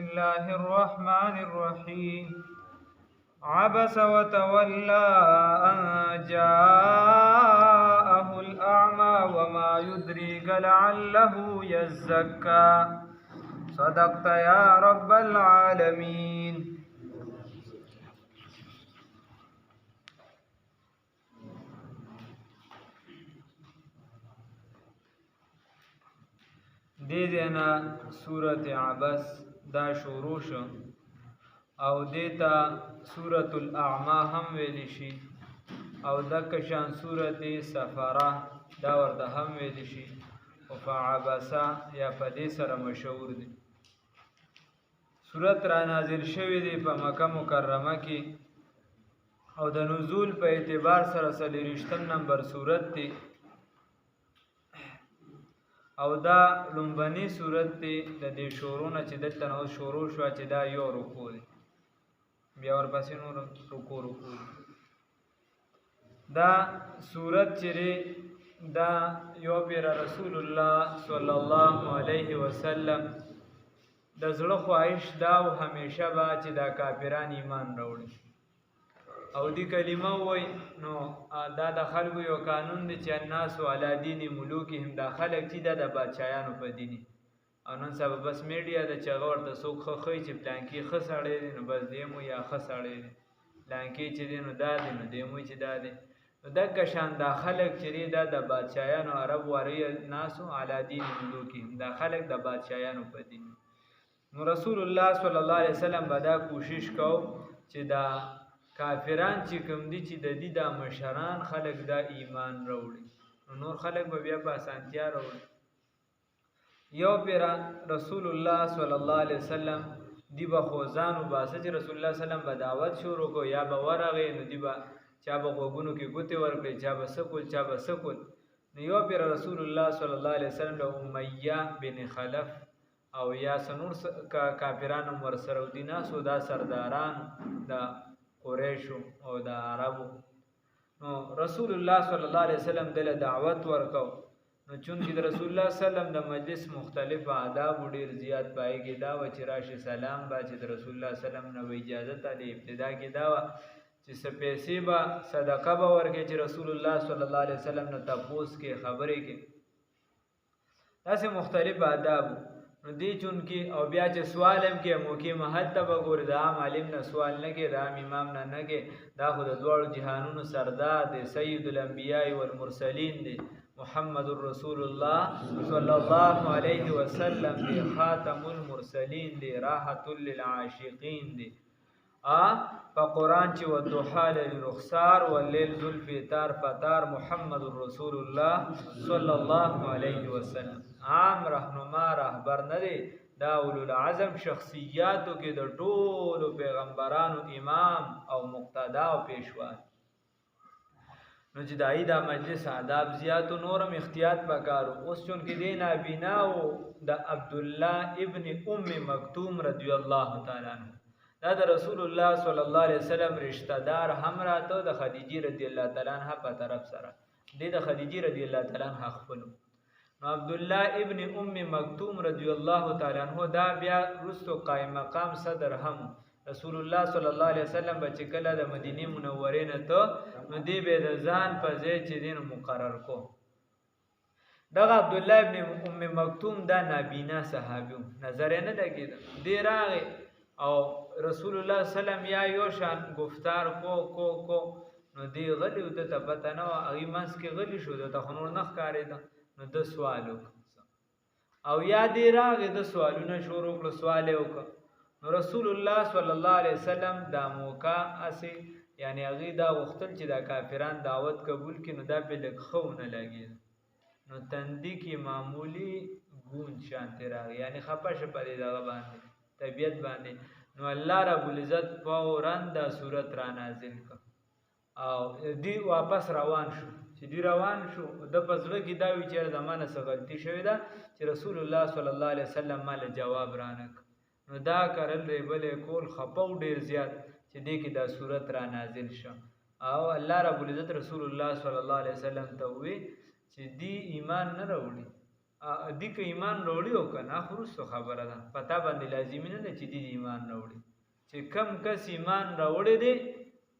الله الرحمن الرحيم عبس وتولى أن جاءه الأعمى وما يدريك لعله يزكى صدقت يا رب العالمين. دینا سورة عبس دا شروع شو او دیتا سورة الاعمى هم ویلی شي او دکشان سورة سفرہ دا ورته هم ویلی شي او فعبسا یا پدې سره مشهور دي. سورت را نازل شوی دی په مکه مکرمه کې او د نزول په اعتبار سره 43 نمبر سورت دی او دا لومبني سورت دی د دې شورونه چې دلته نو شروع شو چې دا یو رکوع دی بیا ورپسې نور رکوع دا سورت چې دا یو پیر رسول الله صلی الله علیه وسلم د زړه خواهش دا او همیشه با چې دا کافران ایمان راوړي او دی کلمه وای نو دا د خلکو یو قانون دی چې الناس علی دین ملوکهم دا خلک چې د بادشاہانو په دیني او نن سبا بس میډیا د چغور د سوق خو چې پلانکی خسړې دي نو بس دیمو یا خسړې دي پلانکی چې دي نو دا دي نو دیمو چې دا دي د کشان دا خلک چې د بادشاہانو عرب وری الناس علی دین ملوکهم دا خلک د بادشاہانو په دیني نو رسول الله صلی الله علیه وسلم بدا کوشش کو چې دا کافران چې کوم دي چې د دې د مشران خلک دا ایمان راوړي نور خلک به بیا په اسانتیا راوړي. یو پیر رسول الله صلی الله علیه وسلم دی به خوځانو باسه چې رسول الله صلی الله علیه وسلم به دعوت شروع کو یا به ورغې نو دی به چا به غوګونو کې ګوتې ورکړي چا به سکول چا به سکول نو یو پیر رسول الله صلی الله علیه وسلم له امیہ بن خلف او یا سنور کافرانو ورسره ودینا سو دا سرداران دا قریشو او دا عربو نو رسول الله صلی الله علیه وسلم دله دعوت ورکو نو چون چې رسول الله صلی الله علیه وسلم د مجلس مختلف آداب ډیر زیات پایږي دا و چې راشي سلام با چې رسول الله صلی الله علیه وسلم نو اجازه ته ابتدا کې دا و چې سپېسې با صدقه به ورکړي چې رسول الله صلی الله علیه وسلم نو تاسو کې خبرې کې تاسو مختلف آداب نو دی چون کې او بیا چې سوال هم کې موقع محل ته وګور دا عالم نه سوال نه کې دا امام نه کې دا خو د دوړو جهانونو سردار دی سید الانبیاء والمرسلین دی محمد رسول الله صلی الله علیه وسلم دی خاتم المرسلین دی راحت للعاشقین دی په قرآن چې والضحى للرخسار واللیل ذوالفطار فتار محمد رسول الله صلی الله علیه وسلم عام رهنما رهبر نه دی دا اولو العزم شخصیاتو کې د ټولو پیغمبرانو امام او مقتدا او پیشوا نو چې دای دا مجلس آداب زیات و نورم اختیار پکارو اوس چون کې دی نابینا او د عبد الله ابن ام مکتوم رضی الله تعالی عنہ دا د رسول الله صلی الله علیه وسلم رشتہ دار هم راته د خدیجه رضی الله تعالی عنها په طرف سره د خدیجه رضی الله تعالی عنها خپل نو عبد الله ابن ام مکتوم رضی الله تعالی عنہ دا بیا رستو قائم مقام صدر هم رسول الله صلی الله علیه وسلم بچ کله د مدینه منوره نه ته نو دی به د ځان په ځای چې دین مقرر کو دا عبد الله ابن ام مکتوم دا نابینا صحابي نظر نه لګید دی راغی او رسول الله سلام یا یو شان گفتار کو نو دی غلی او ته پته نه هغه مس کې غلی شو ته خنور نخ کاری دا نو د سوالو او یا دی راغی د سوالونه شروع کړ سوال وکړه نو رسول الله صلی الله علیه وسلم دا موقع اسی یعنی هغه دا وختل چې دا کافران دعوت قبول کړي نو دا په لګخونه لګي نو تندی کې معمولی ګون شانته راغی یعنی خپشه پرې دا باندې طبیعت باندې نو الله رب العزت فورا دا صورت را نازل کړ او دی واپس روان شو چې دی روان شو د پزړه کې دا وی چې زمانه څه غلطي شوې ده چې رسول الله صلی الله علیه وسلم مال جواب رانک نو دا کارل ری بلې کول خپو ډیر زیات چې دې کې دا صورت را نازل شو او الله رب العزت رسول الله صلی الله علیه وسلم ته وی چې دی ایمان نه راوړي دی که ایمان راوړي او که نه خو وروستو خبره ده په تا باندې لازمي نه ده چې دی ایمان راوړي چې کم کس ایمان راوړی دی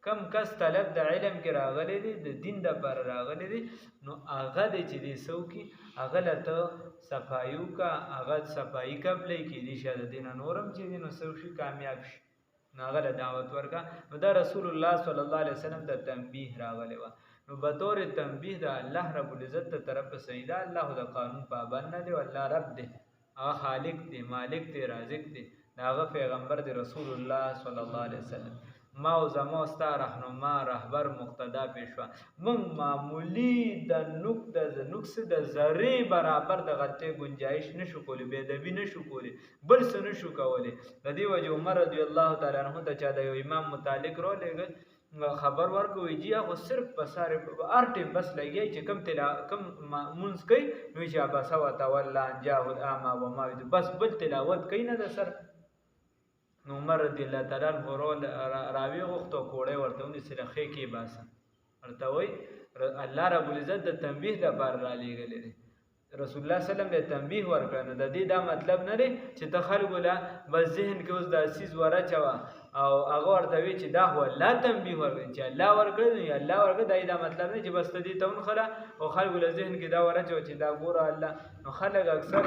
کم کس طلب د علم کې راغلی دی د دین دپاره راغلی دی نو هغه دی چې دی څه وکړي هغه له ته صفایي وکړه هغه صفایي قبلی کېدی شي د دې نه نور هم چې دی نو څه وشي کامیاب شي نو هغه له دعوت ورکړه نو دا رسول الله صلی الله علیه وسلم ته تنبیه راغلی وه نو بطور تنبیه د الله رب العزت ته طرف صحیح ده الله د قانون پابند نه دی الله رب دی هغه خالق دی مالک دی رازق دی د هغه پیغمبر دی رسول الله صلی الله علیه وسلم ما او زما ستا رهنما رهبر مقتدا پیشوا موږ معمولی د نقص د ذرې برابر د غلطۍ گنجایش نشو کولی بې ادبي نشو کولی بل څه نشو کولی د دې وجې عمر رضی الله تعالی عنه ته چا د یو امام متعلق راولېږه خبر ورکوي جی هغه صرف په سارې هر ټیم بس لګی چې کم مونځ کوي نو چې عبس وتولى ان جاءه الاعمى وما يدري بس بل تلاوت کوي نه د سر نو عمر رضی الله تعالی عنه راوي غوښتو کوړی ورته ونیسله ښې کې باسه ورته وایي الله رب العزت د تنبیه دپاره رالیږلی دی رسول الله صلی الله علیه وسلم تنبیه ورکړه نو د دې دا مطلب نه دی چې ته خلکو له بس ذهن کې اوس دا څیز ورچوه او هغه ورته وایي چې دا خو الله تنبیه ورکړي چې الله ورکړی نو الله ورکړی دا مطلب نه چې بس ته دې ته ونښله او خلکو له ذهن کې دا ورچوه چې دا ګوره الله نو خلک اکثر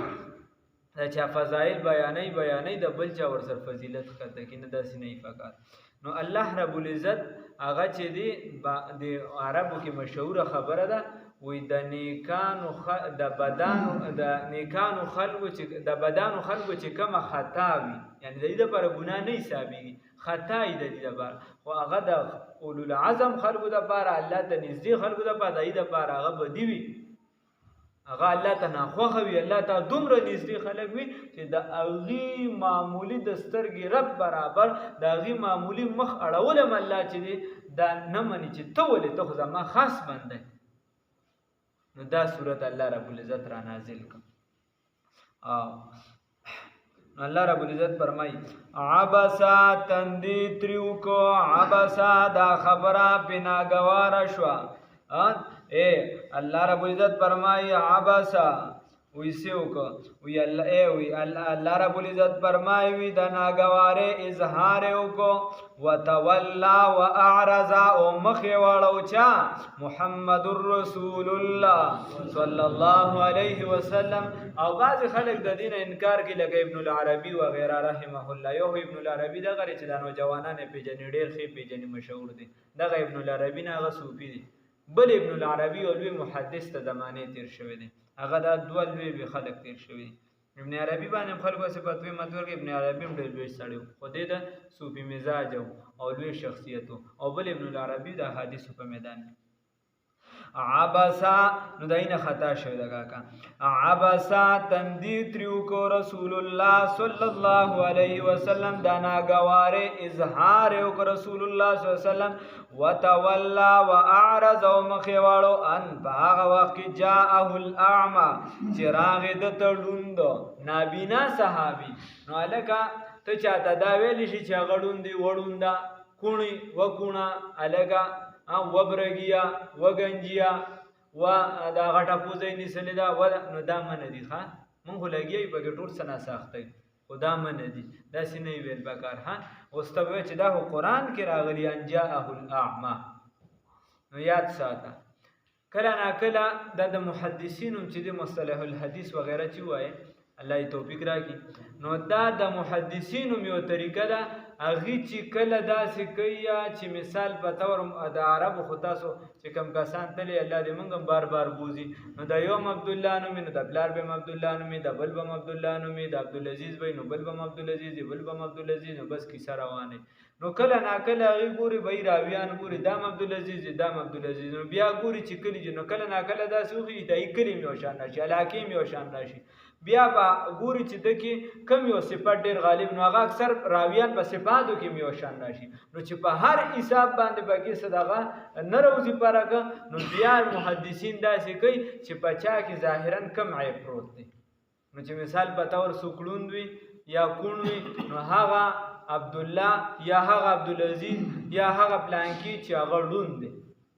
دا چا فضایل بیانوي د بل چا ورسره فضیلت ښکته کړي نه داسې نه وي پکار نو الله رب العزت هغه چې دی د عربو کې مشهوره خبره ده وی د نیکانو خلکو چې کومه خطا وي یعنی د دې دپاره ګناه نه حسابېږي خطا یې د دې دپاره خو هغه د اولوالعزم خلکو دپاره الله ته نږدې خلکو دپاره د هغې دپاره هغه بدي وي هغه الله ته ناخوښه وي الله ته دومره نږدې خلک وي چې د هغې معمولي د سترګې رب برابر د هغې معمولي مخ اړول هم الله چې دی دا نه مني چې ته ولې ته خو زما خاص بنده نو دا صورت الله رب العزت را نازل کړ الله رب العزت فرمایي عبسا تندی تریو کو عبسا دا خبره په ناګواره شوه الله رب العزت فرمایي عبسا ویسیو کو وی الله رب العزت فرمایي وی د ناګواره اظهار وکړو وتولى واعرض او مخې واړو چا محمد رسول الله صلی الله علیه وسلم او بعض خلک د دین انکار کوي لکه ابن العربی و غیره رحمه الله یو ابن العربی دغه چې د نوجوانانو پیژنې ډېر ښه پیژنې مشهور دي دغه ابن العربی نه هغه صوفي دي بل ابن العربی او لوی محدث ته زمانه تیر شوی دی هغه دا دوه لوی خلک تیر شوی ابن عربی باندې خلکو صفات وي مطلب ابن عربی هم ډېر لوی سړی خو دې د صوفي مزاج او لوی شخصیت او بل ابن العربی د حدیث په میدان عبسا نو داینه خطا شوی دا کاکا عبسا تندی تریو کو رسول الله صلی الله علیه وسلم دا ناګواره اظهار کو رسول الله صلی الله علیه وسلم وتولى واعرض ومخواړو ان باغ وخت جاءه الاعمى چراغ د تړوند نابینا صحابي نو الکا ته چاته دا ویل شي چې غړوندي وړوندا کونی وکونا الکا وبرګیا وګنجیا و دا غټه پوزې نسلې دا نو دا من دي ښا مونږ لګي په ټول سنا ساختې خدا من دي دا سینې ویل بکار ها واستوي چې دا قرآن کې راغلی ان جاءه الاعمى نو یاد ساته کله نا کله د محدثینو چې د مصطلح الحديث وغیرہ چې وایي الله یې توفیق راکړي نو دا د محدثینو یو طریقه ده هغه چې کله داسې کوي چې مثال په تور د عربو خو تاسو چې کم کسان تللی الله دې موږ هم بار بار بوزي نو د یوم عبدالله نومي نو د پلار به هم عبدالله نومي د بل به هم عبدالله نومي د عبدالعزیز به نو بل به هم عبدالعزیز بل به هم عبدالعزیز نو بس کیسه روانه نو کله نا کله هغې ګوري به یې راویان ګوري دا هم عبدالعزیز دا هم عبدالعزیز نو بیا ګوري چې کلي نو کله نا کله داسې وښي د یې کلي م یو شان راشي علاقې م یو شان راشي بیا به ګوري چې د کې کم یو صفت ډېر غالب نو هغه اکثر راویان په صفاتو کې یو شان راشي نو چې په هر حساب باندې پکې صدقه نه روزي پرکه نو بیا محدثین داسې کوي چې په چا کې ظاهرا کم عیب پروت دی نو چې مثال په تور سوکړوند وي یا کون وي نو هغه عبدالله یا هغه عبدالعزیز یا هغه پلانکی چې هغه ړوند دی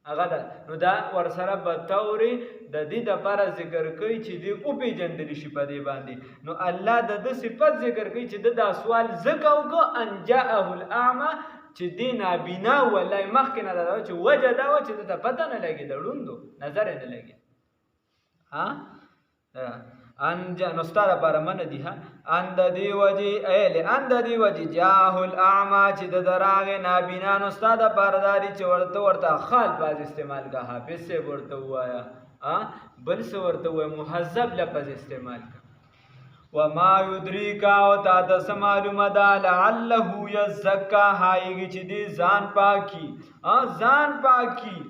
هغه ده. نو دا ورسره به تورې د دې دپاره ذکر کوي چې دې وپېژندلی شي په دې باندې. نو الله د ده صفت ذکر کوي چې ده دا سوال ځکه وکړو ان جاءه الاعمى چې دې نابینا والله مخکې نه دا چې وجه دا وه چې ده ته پته نه لګېده ړوند و نظر یې نه لګېد. نو ستا دپاره منه دي ان د دې وجې جاءه الاعمى چې د ده راغې نابینا. نو ستا دپاره دا دي چې ورته ښه الفاظ استعمال که حافظ صاحب ورته ووایه بل څه ورته ووایه مهذب لفظ استعمال که. وما یدریک او تا ته څه معلومه ده لعله یزکا هایږي چې دې ځان پاکي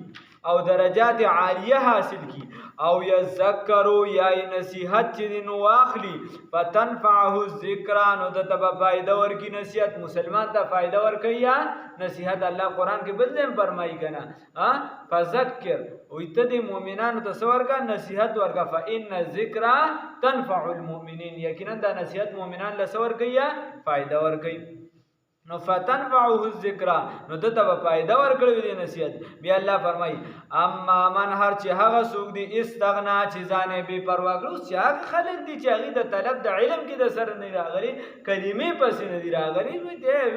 او درجات عالیه حاصل کی او یذکرو یا نصیحت چې دین واخلی فتنفعه الذکر نو د تبا فائدہ ورکی نصیحت مسلمان ته فائدہ ورکی یا نصیحت. الله قرآن کې بل ځای فرمایي کنه فذکر ویته د مؤمنانو ته څه ورکا نصیحت ورکا فإن الذکر تنفع المؤمنین یقینا دا نصیحت مؤمنان له څه ورکی یا فائدہ ورکی. نو فتنفعه الذکر نو دته به فائدہ ورکړي دي نصیحت. بیا الله فرمایي اما من هر چې هغه څوک دی استغنا چې ځانې بې پروا کړو چې هغه خلک دي چې هغې د طلب د علم کې د سره نه راغلي کلمې پسې نه دي راغلي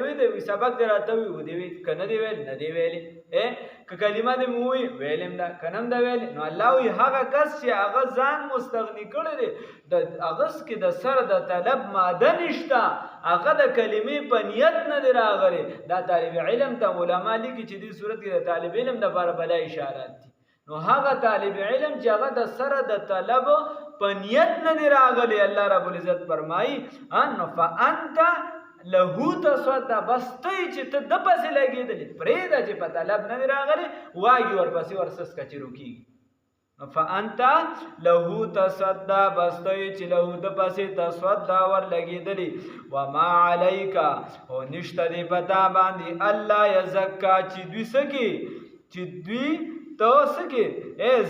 وی دی سبق دی راته وي ودې وي که نه دی ویل نه دی ویلې که کلمه دې مو ووي ویلم ده که نه م ده ویلې. نو الله وایي هغه کس چې هغه ځان مستغني کړی دی د هغس کې د سره د طلب ماده نشته هغه د کلمې په نیت نه دی راغلی. دا طالب علم ته علما لیکي چې دې صورت کې د طالب علم دپاره بلا اشارات دي. نو هغه طالب علم چې هغه د سره د طلب په نیت نه دی راغلی الله رب العزت فرمایي نو فانت له تصدى بس ته چې ته د پسې لګېدلې پرېږده چې په طلب نه دی راغلی واګي ورپسې ورسس کچې روکېږي. فانت له تصدى بس ته چې له د پسې تصدى ور لګېدلې وما علیک او نشته دی په تا باندې الله یزکا چې دوی سکي چې دوی ته سکي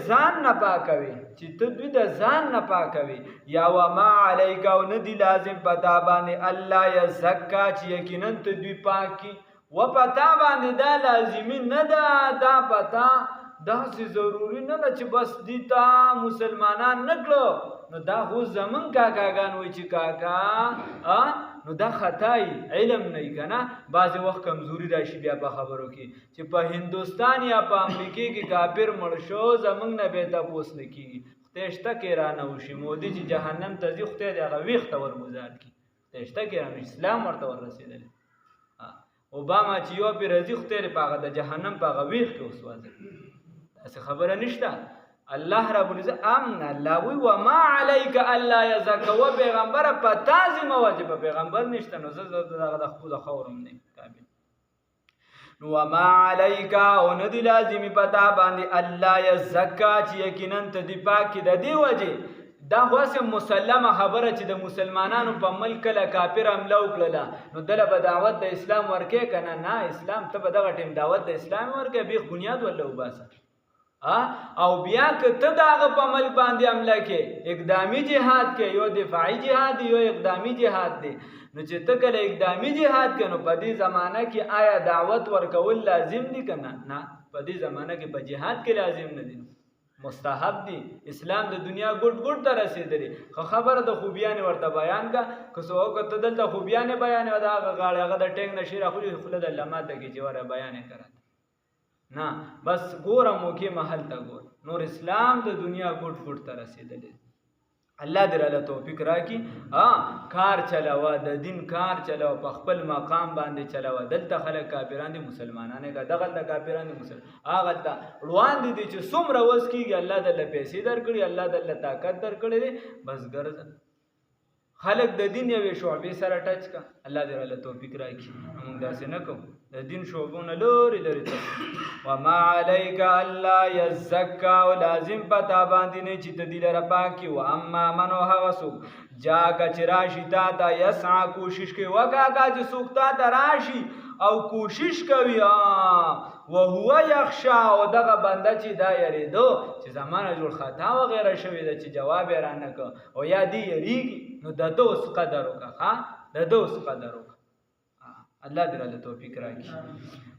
ځان نه پاکوي چې ته دوی د ځان نه پاکوي یا وما علیک او نه دی لازم په تا باندې الله یزکا چې یقینا ته دوی پاکي و په تا باندې دا لازمي نه ده دا پتا داسې ضروري نه ده چې بس دې ته مسلمانان نه کړو. نو دا خو زمون کاکاګان وایي چې کاکا نو دا خطای علم نه وي که نه بعضې وخت کمزوري راشي بیا په خبرو کې چې په هندوستان یا په امریکې کې کافر مړ شو زمونږ نه بیا تپوس نه کېږي خدای شته کې رانه وشي مودي چې جهنم ته ځي خدای د هغه ویښته ورګزار کړي خدای شته کې رانه اسلام ورته وررسېدلی اوباما چې یو پرې راځي خدای په هغه د جهنم په هغه ویښ کې وسوځي داسې خبره نشته. الله رب العزت امن الله وی وما علیک الله یزکا و پیغمبر په تا ذمه واجب پیغمبر نشته نو زه دغه د خپل خورم نه کامل. نو وما علیک او نه دی لازمي په تا باندې الله یزکا چې یقینا ته دی پاک د دې وجه دا واسه مسلمه خبره چې د مسلمانانو په ملک کله کافر حمله وکړله نو دله به دعوت د اسلام ورکې که نه اسلام ته به دغه ټیم دعوت د اسلام ورکې بیخ بنیاد وله وباسه او بیا که ته د هغه په ملک باندې حمله کې اقدامي جهاد کې یو دفاعي جهاد دی یو اقدامي جهاد دی. نو چې ته کله اقدامي جهاد کې نو په دې زمانه کې آیا دعوت ورکول لازم دي که نه په دې زمانه کې په جهاد کې لازم نه دي مستحب دي. اسلام د دنیا ګوټ ته رسېدلی خو خبره د خوبیانې ورته بیان کا که څه وکړه ته دلته خوبیانې بیانې د هغه غاړې هغه د ټینګ نه شي راخولي خوله د الله ماته کې چې وره بیانې کړه نه بس ګوره موقع محل ته ګور نور اسلام د دنیا ګوټ ته رسېدلی. الله دې راله توفیق راکړي کار چلاوه د دین کار چلاوه په خپل مقام باندې چلاوه. دلته خلک کافران دي مسلمانان که دغلته کافران دي هغلته روان دي چې څومره وس کېږي الله دله پیسې درکړي الله دله طاقت درکړی دی بس ګرځه خلک د دین یوې شعبې سره ټچ کا. الله دې راله توفیق راکړي موږ داسې نه کوو د دین شعبونه لرې ته. وما علیک الله یزکا او لازم پتا باندې نه چې ته دې لره پاکي. و اما من هغه څوک جاکه چې راشي تا ته یسعا کوشش کوي وکاکا چې څوک تا ته راشي او کوشش کوي وهو یخشا او دغه بنده چې دا یریدو چې زمانه جوړ خطا وغیره شوې ده چې جواب یې رانه که او یا دې یریږي نو د ده اوس قدر وکړه د ده اوس قدر وکړه الله دې راله توفیق راکړي.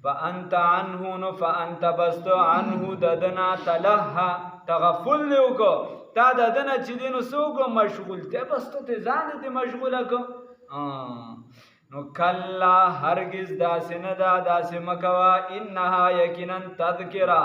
فانت عنه نو فانت بست عنه ددنا تلها تغفل دی وکړه تا ددنه چې دی نو څه وکړه مشغول ته بس ته ځان دې مشغوله کړه. نو کلا هرگز داسې نه ده داسې مکوه انها یقینا تذکره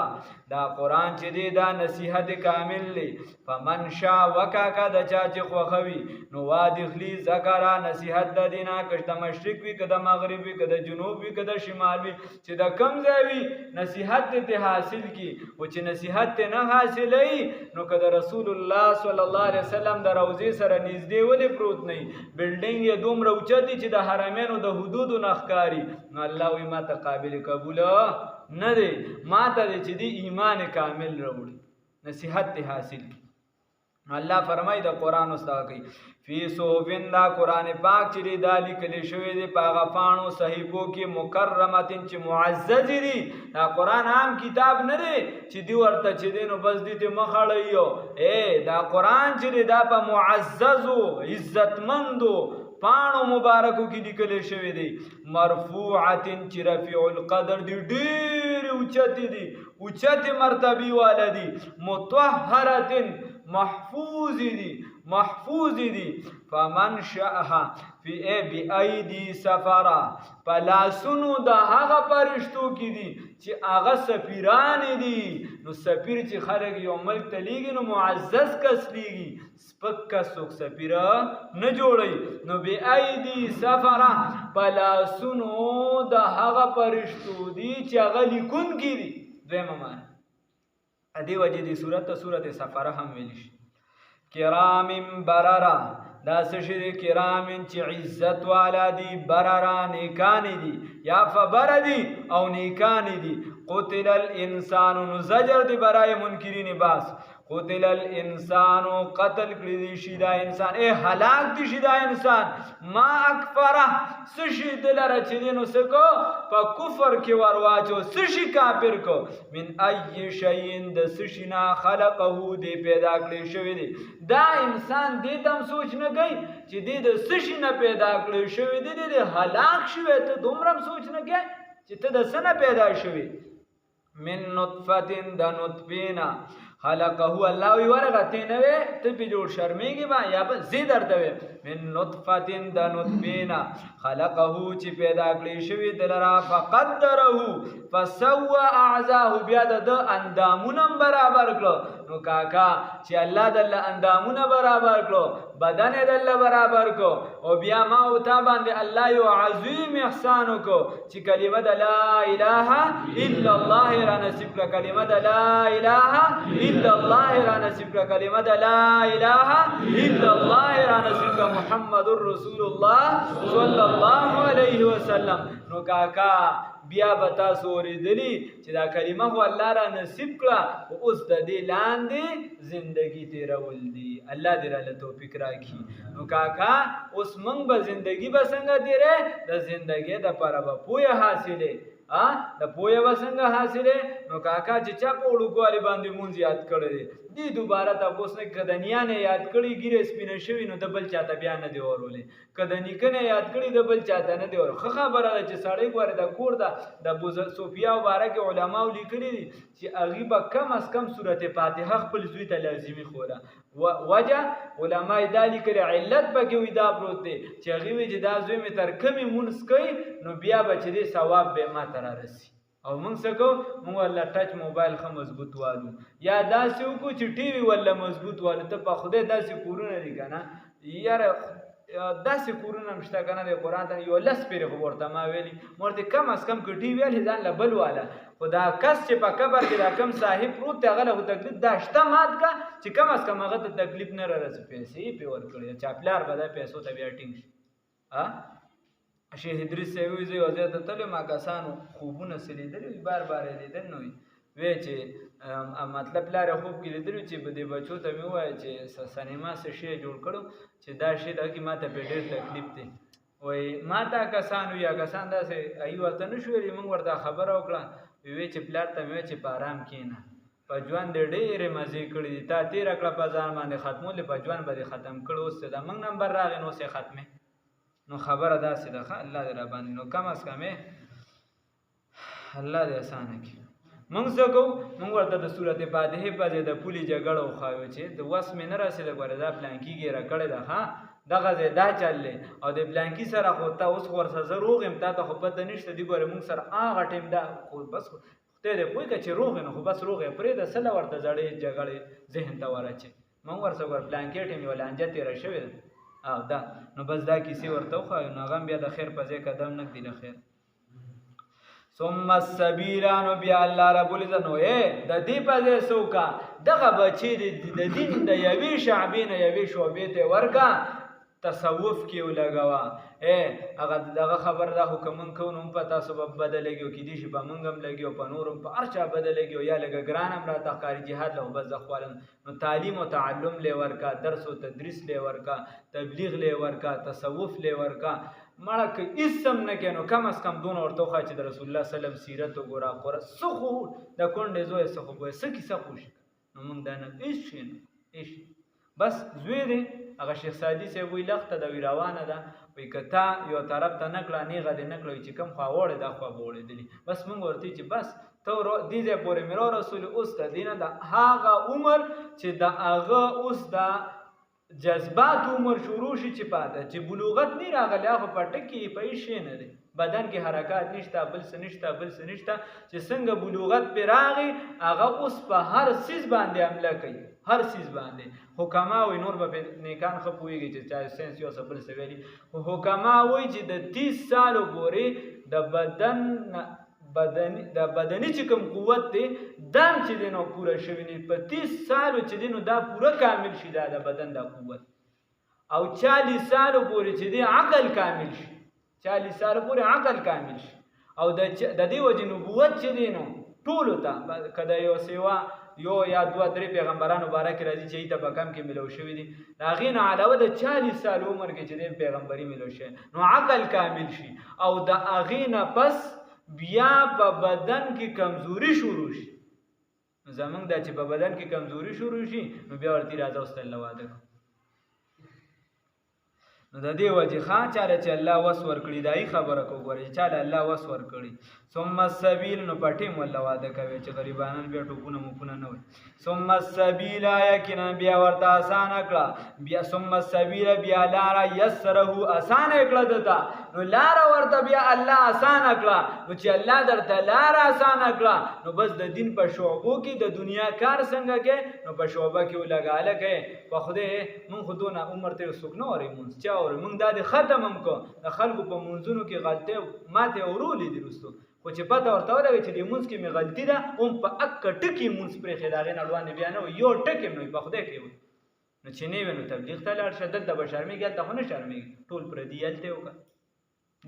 دا قرآن چې دی دا نصیحت کامل دی. فمن شاء وکاکه د چا چې خوښوي نو وادخلي ذکره نصیحت د دینه که د مشرق وي که د مغرب وي که د جنوب وي که د شمال وي چې د کم ځای وي نصیحت دې حاصل کی. او چې نصیحت نه حاصلوي نو که د رسول الله صلی الله علیه وسلم د روضې سره نږدې ولې پروت نه وي بلډینګ یې دومره اوچت دی چې د حرمینو د حدودو نه ښکاري نو الله وایي ما ته قابل قبول نه دی ما ته دی چې دی ایمان کامل راوړي نصیحت ته حاصل کی. الله فرمای د قرآن استاد کوي فی صحفن دا قرآن پاک چې دا لیکل شوی دی په هغه پاڼو صحیفو کې مکرمتن چې معزز دي. دا قرآن عام کتاب نه دی چې دی ورته چې دی نو بس دی ته مخړیو دا قرآن چې دا په معززو عزتمندو پاڼو مبارکو کې لیکل شوی دی. مرفوعتن چې رفیع القدر دی ډېر اوچت دي اوچت مرتبه والا دي. مطهرتن محفوظ دي. فمن شاءها فی بی ایدی سفرا پلاسونو د هغه پرشتو کې دي چې هغه سفیران دي. نو سفیر چې خلک یو ملک ته لیږي نو معزز کس لیږي سپک کس څوک سفیر نه جوړوي. نو بی ایدی سفرا پلاسونو د هغه پرشتو دي چې هغه لیکونکي دي. دویمه معنی ادی وجه دی صورت صورت سفره هم ویل شي. کرام بررا دا سشی دی کرام چې عزت والا دی بررا نیکان دی یا فبر دی او نیکان دی. قتل الانسان نو زجر دی برای منکرین باس. قتل الانسان قتل کړی دی شي دا انسان هلاک دی شي دا انسان ما اکفره سشي دلره چې دی نو سکو په کفر کې ورواچو سشي کافر کو من ای شیء د سشي نه خلقه دی پیدا کړی شوی دی. دا انسان دې تم سوچ نه کوي چې دې د سشي نه پیدا کړی شوی دی دې هلاک شوی ته دومره سوچ نه کوي چې ته د څه نه پیدا شوی. من نطفه د نطفینا خلقه الله وی ورغه ته نه ته په جوړ شرمېږي با یا به زی درته وي. من نطفه د نطفینا خلقه چې پیدا کړی شوی دلرا فقدره فسوى اعضاءه بیا د اندامونه برابر کړو. نو کاکا چې الله د اندامونه برابر کړو بدن د برابر کو او بیا ما او تا باندې الله یو عظیم احسان وکړو چې کلمه د لا اله الا الله را نصیب کړه. کلمه د لا اله الا الله را نصیب کړه. کلمه د لا اله الا الله را نصیب کړه. محمد رسول الله صلی الله علیه وسلم. نو کاکا بیا بتا سوریدلی چې دا کلمه خو الله را نصیب کړه او اوس د دې لاندې زندگی تیرول دي. الله دې را توفیق راکړي. نو کاکا اوس موږ به زندگی به څنګه تیرې د زندگی د پاره به پوهه حاصلې د پوهه به څنګه حاصلې. نو کاکا چې چا په وړوکوالي باندې مونځ یاد کړی دی دوباره تاسو نه کدنیا نه یاد کړی ګیره سپینه شوی نو د بل چاته بیا نه دی ورولې. کدنی کنه یاد کړی د بل چاته نه دی ور. خبره ده چې سړی ګوره د کور د ابو صوفیا مبارک علماء لیکلي دي چې هغه به کم از کم سورته فاتحه خپل زوی ته لازمي خوره. وجه علماء دا لیکلي علت پکې وي دا پروت دی چې هغه وی چې دا زوی می تر کمی مونږ کوي نو بیا به چې ثواب به ما تر راسي. او موږ څه کوو موږ الله ټچ موبایل خو مضبوط والو یا داسې وکړو چې ټي وي ولا مضبوط والو. ته په خدای داسې کورونه دي کنه یار داسې کورونه مشته کنه د قرآن ته یو لس پیره خو ورته ما ویلي مرته کم از کم کټي ویل ځان له بل والا خدا کس چې په قبر کې دا کم صاحب پروت هغه له تکلیف دا شته مات کا چې کم از کم هغه ته تکلیف نه رارسي پیسې په ور کړی چاپلار به دا پیسو ته بیا ټینګ شیخ ادریس سی وی زه وځه ته تل ما کسانو خوبونه سلیدل بار بار لیدل نو وی چې مطلب لاره خوب کې لیدل چې بده بچو ته مې وای چې سینما سه شی جوړ کړو چې دا شی د کی ماته په ډېر تکلیف دی وای ماته کسانو یا کسان داسې ای ورته نشوي موږ ورته خبر وکړه وی چې پلار ته مې چې په آرام کینا په ځوان د ډېرې مزه کړې تا تیر کړه په ځان باندې ختمول په ځوان باندې ختم کړو اوس دا موږ نمبر راغی نو سه ختمه نو خبره داسې ده الله دې را باندې نو کم از کم الله دې اسانه کړي موږ څه کوو موږ ورته د صورت فاتحې په ځای د پولي جګړه وښایو چې د وس مې نه رسېده ګوره دا پلانکي ګیره کړې ده ها دغه ځای دا چل دی او د پلانکي سره خو ته اوس خو ورسره زه روغ یم تا ته خو پته نشته دي ګوره موږ سره هغه ټایم دا خو بس خدای دې پوه کړه چې روغ یې نو خو بس روغ یې پرېږده څه له ورته زړې جګړې ذهن ته ورچې موږ ورسره ګوره پلانکي ټایم یوه لانجه تېره شوې ده او دا نو بس دا کیسې ورته وښایو نو هغه هم بیا د خیر په ځای قدم نه ږدي د خیر ثم السبیل نو بیا الله رب العزت نو د دې په ځای څه وکړه دغه بچې د دین د یوې شعبې نه یوې شعبې ته ورکړه تصوف کې ولګوه هغه دغه خبر دا خو که مونږ کوو نو په تاسو به بده لګي کیدای شي په مونږ هم لګي او په نور هم په هر چا بده لګي یا لږه ګران هم راته ښکاري جهاد له بس زه خوالم نو تعلیم او تعلم لی ورکه درس او تدریس لی ورکه تبلیغ لی ورکه تصوف لی ورکه مړه که هېڅ هم نه کوې نو کم از کم دونه ورته وښایه چې د رسول الله صلی وسلم سیرت وګوره قره څه خو د کونډې زویه څه خو به څه کیسه خو شي نو مونږ دا نه هېڅ شی نه هېڅ بس زوی دی هغه شیخ سعدي صاحب وایي لخته ده وي روانه ده وایي که تا یو طرف ته نه کړه نیغه دې نه کړه چې کوم خوا وړې دا خوا به وړېدلي بس مونږ ورته چې بس ته دې ځای پورې مې رسولي اوس د دې نه د هغه عمر چې د هغه اوس د جذبات عمر شروع شي چې پاته چې بلوغت نه راغلی هغه په ټکي په هېڅ شی نه دی بدن کې حرکات نشته بل څه نشته بل څه نشته چې څنګه بلوغت پرې راغی هغه اوس په هر څیز باندې حمله کوي هر چیز باندې حکما وایي نور به نیکان ښه پوهېږي چې چا ساینس یو څه بل څه ویلي حکما وایي چې د 30 سالو پورې د بدني چې کوم قوت دی دا چې دی نو پوره شوي نه په 30 سالو چې دی نو دا پوره کامل شي دا د بدن دا قوت او 40 سالو پورې چې دی عقل کامل شي 40 سالو پورې عقل کامل شي او د دې وجې نبوت چې دی نو ټولو ته که د یو سیوا یو یا دوه درې پیغمبرانو باره کې راځي چې ایته په کم کې ملو شوي دي د هغې نه علاوه د 40 سال عمر کې چې دی پیغمبري ملو شوی نو عقل کامل شي او د هغې نه پس بیا په بدن کې کمزوري شروع شي زمونږ دا چې په بدن کې کمزوري شروع شي نو بیا ورته راځه اوس ته واده کړو نو د دې وجې ښه چاله چې الله وس ورکړي دا یې خبره کو ګورئ چې چاله الله وس ورکړي ثم السبیل نو په ټیم والله واده کوي چې غریبانان بیا ټوپونه موپونه نه وي ثم السبیل یقینا بیا ورته اسانه کړه بیا ثم السبیل بیا لاره یسره اسانه کړه دته نو لاره ورته بیا الله اسانه کړه نو چې الله درته لاره اسانه کړه نو بس د دین په شعبو کې د دنیا کار څنګه کې نو په شعبه کې ولګاله کې په خدای مونږ خو دونه عمر ته څوک نه اوري مونږ چا اوري مونږ دا د ختم هم کو د خلکو په مونځونو کې غلطۍ ماته اورولې دي رستو خو چې پته ورته ولګي چې د مونځ کې مې غلطي ده هم په اکه ټکي مونځ پرېښې د هغې نه اړوانې بیا نه وي یو ټکي هم نه وي په خدای کې وي نو چې نه وي نو تبلیغ ته لاړ شه دلته به شرمېږي هلته خو نه شرمېږي ټول پردي هلته یې وکړه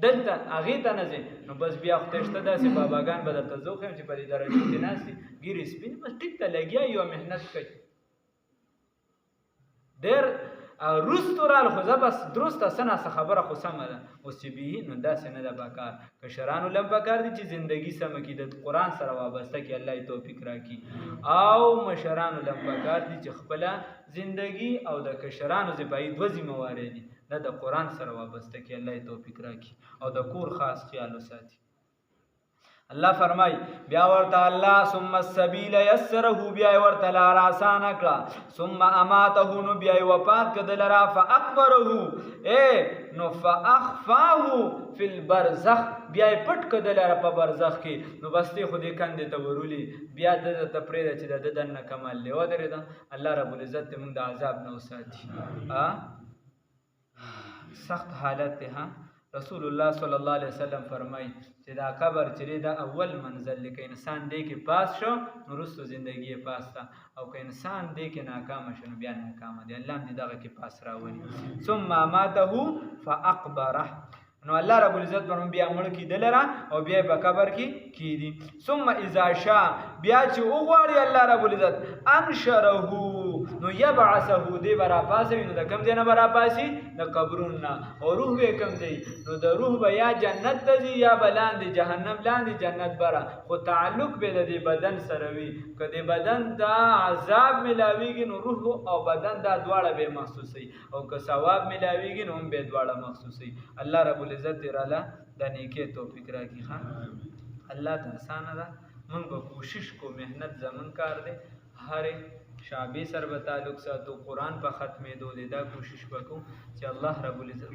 دلته هغې ته نه ځې نو بس بیا خدای شته داسې باباګان به درته زه وښیم چې په دې درجو کې ناست دي ګیرې سپین بس ټیک ته لګیا یو محنت کوي ډېر روستو رال خو زه بس درسته څه ناڅه خبره خو سمه ده اوس چې بیهي نو داسې نه ده پکار کشرانو لم پکار دي چې زندګي سمه کړي د قرآن سره وابسته کړي الله یې توفیق راکړي او مشرانو لم پکار دي چې خپله زندګي او د کشرانو ذمهواري دوه ذمهوارۍ دي دا د قرآن سره وابسته کړي الله یې توفیق راکړي او د کور خاص خیال وساتي الله فرمای بیا ورته الله ثم السبیل یسره بیا ورته لار آسانه کړه ثم اماته نو بیا وفات کړه لرا فاکبره نو فاخفاه فی البرزخ بیا پټ کړه لرا په برزخ کې نو بس ته خو دې کندې ته ورولي بیا د تپریده چې د دنه کمال له ودرې ده الله رب العزت موږ د عذاب نه وساتي سخت حالت ته رسول الله صلی الله علیه وسلم فرمای چې دا قبر چې دا اول منزل لکه انسان دې کې پاس شو نو وروسته زندگی پاس تا او که انسان دې کې ناکام شو نو بیا ناکام دی الله دې دغه کې پاس راولي ثم ماته فاقبره نو الله رب العزت فرمای بیا مړ کیدل را او بیا په قبر کې کیدی ثم اذا شاء بیا چې وغواړي الله رب العزت انشره نو یبعثه دې به راپاسوي. نو د کوم ځای نه به راپاسي؟ د قبرونو نه. او روح به کوم ځای؟ نو د روح به یا جنت ته ځي یا به لاندې جهنم لاندې جنت بره، خو تعلق به د دې بدن سره وي. که د بدن دا عذاب ملاویږي نو روح او بدن دا دواړه به محسوسوي، او که ثواب ملاویږي نو هم به دواړه محسوسوي. الله رب العزت دې راله د نیکۍ توفیق راکړي. الله ته اسانه ده، موږ به کوشش کو، محنت زمون کار دی. هر شعبې سره به تعلق ساتو، قرآن په ختمېدو دی، دا کوشش وکړو چې الله رب العزت